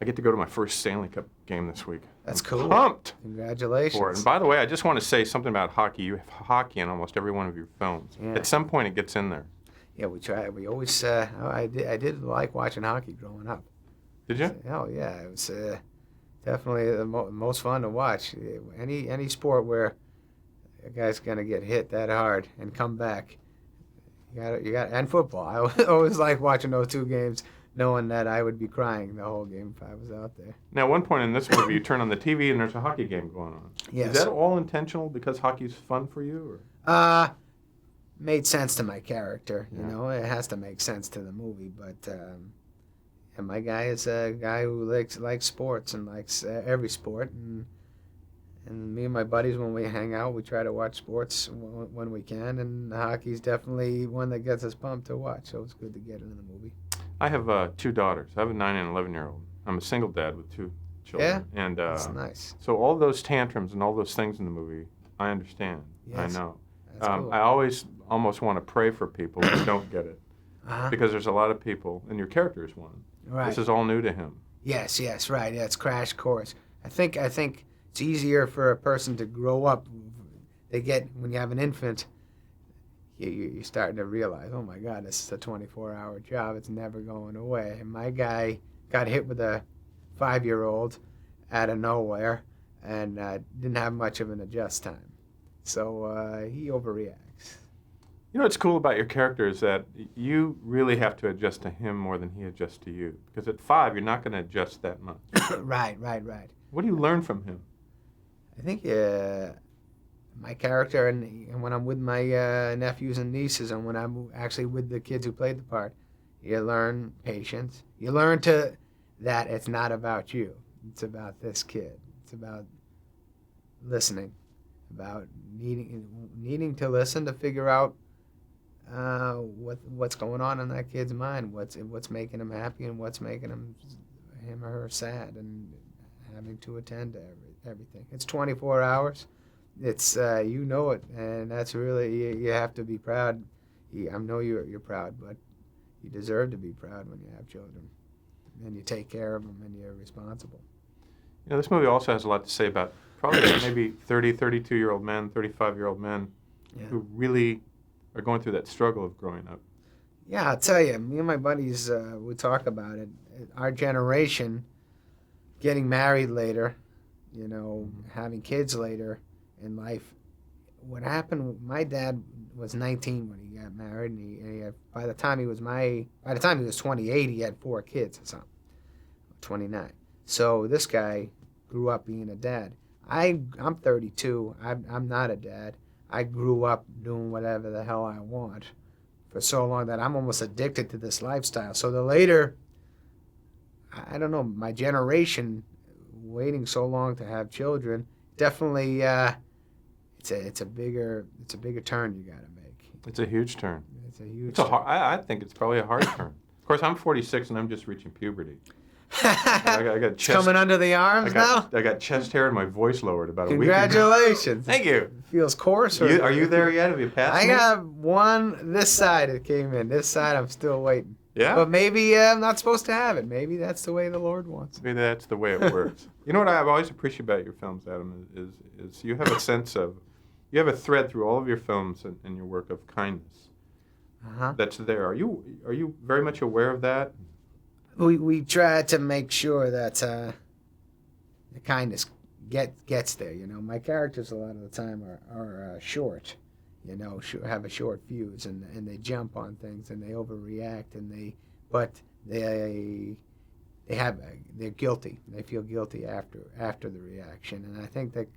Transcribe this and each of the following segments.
get to go to my first Stanley Cup game this week. That's I'm cool. Pumped. Congratulations. For it. And by the way, I just want to say something about hockey. You have hockey in almost every one of your films. Yeah. At some point, it gets in there. Yeah, we try. We always. I did like watching hockey growing up. Did you? Oh yeah, it was definitely the most fun to watch. Any sport where a guy's gonna get hit that hard and come back, you got. And football. I always like watching those two games, knowing that I would be crying the whole game if I was out there. Now, at one point in this movie, you turn on the TV and there's a hockey game going on. Yes. Is that all intentional because hockey's fun for you? Or? Made sense to my character. You Yeah. know, it has to make sense to the movie. But and my guy is a guy who likes sports and likes every sport. And me and my buddies, when we hang out, we try to watch sports when we can. And hockey's definitely one that gets us pumped to watch. So it's good to get it in the movie. I have 2 daughters. I have a 9 and 11-year-old. I'm a single dad with 2 children. Yeah? And That's nice. So all those tantrums and all those things in the movie, I understand. Yes. I know. That's cool. I always almost want to pray for people who don't get it. Uh-huh. Because there's a lot of people, and your character is one. Right. This is all new to him. Yes, right. Yeah, it's crash course. I think it's easier for a person to grow up. When you have an infant, you're starting to realize, oh my God, this is a 24-hour job. It's never going away. And my guy got hit with a 5-year-old out of nowhere and didn't have much of an adjust time. So he overreacts. You know what's cool about your character is that you really have to adjust to him more than he adjusts to you. Because at 5, you're not going to adjust that much. Right. What do you learn from him? I think my character, and when I'm with my nephews and nieces, and when I'm actually with the kids who played the part, you learn patience. You learn that it's not about you. It's about this kid. It's about listening, about needing to listen to figure out what's going on in that kid's mind, what's making him happy and what's making him or her sad, and having to attend to everything. It's 24 hours. It's you know it, and that's really you have to be proud. I know you're proud, but you deserve to be proud when you have children, and you take care of them, and you're responsible. You know, this movie also has a lot to say about probably maybe 30, 32-year-old men, 35-year-old men who really are going through that struggle of growing up. Yeah, I'll tell you, me and my buddies, we talk about it. Our generation, getting married later, having kids later in life. What happened, my dad was 19 when he got married, and he had, by the time he was 28, he had 4 kids or something, 29. So this guy grew up being a dad. I'm 32. I'm not a dad. I grew up doing whatever the hell I want for so long that I'm almost addicted to this lifestyle. So the later, I don't know, my generation waiting so long to have children, definitely it's a bigger turn you got to make. It's a huge turn. It's a huge. I think it's probably a hard turn. Of course, I'm 46 and I'm just reaching puberty. I got chest, coming under the arms now. I got chest hair and my voice lowered about a week ago. Congratulations! Thank you. It feels coarse. Are you there yet? Have you passed? I got one this side. It came in. This side, I'm still waiting. Yeah. But maybe I'm not supposed to have it. Maybe that's the way the Lord wants it. Maybe that's the way it works. You know what I've always appreciated about your films, Adam, is you have a sense of, you have a thread through all of your films and your work of kindness. That's there. Are you very much aware of that? We try to make sure that the kindness gets there. My characters a lot of the time are short. Have a short fuse, and they jump on things and they overreact, but they're guilty. They feel guilty after the reaction, and I think that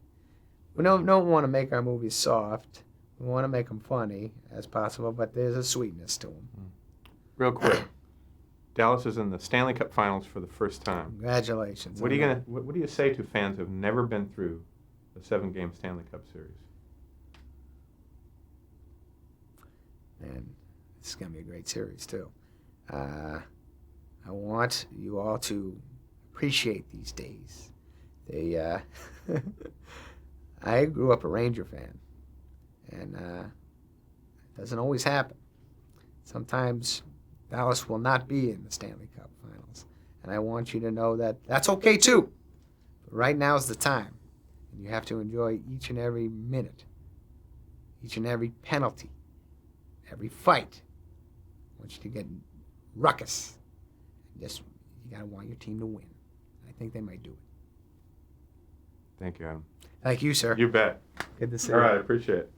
we don't want to make our movies soft. We want to make them funny as possible, but there's a sweetness to them. Real quick, Dallas is in the Stanley Cup Finals for the first time. Congratulations! What do you say to fans who've never been through a 7-game Stanley Cup series? And this is going to be a great series, too. I want you all to appreciate these days. I grew up a Ranger fan, and it doesn't always happen. Sometimes Dallas will not be in the Stanley Cup Finals, And I want you to know that that's okay too. But right now is the time. And you have to enjoy each and every minute, each and every penalty, every fight. I want you to get ruckus. Just, you got to want your team to win. I think they might do it. Thank you, Adam. Thank you, sir. You bet. Good to see All you. right, I appreciate it.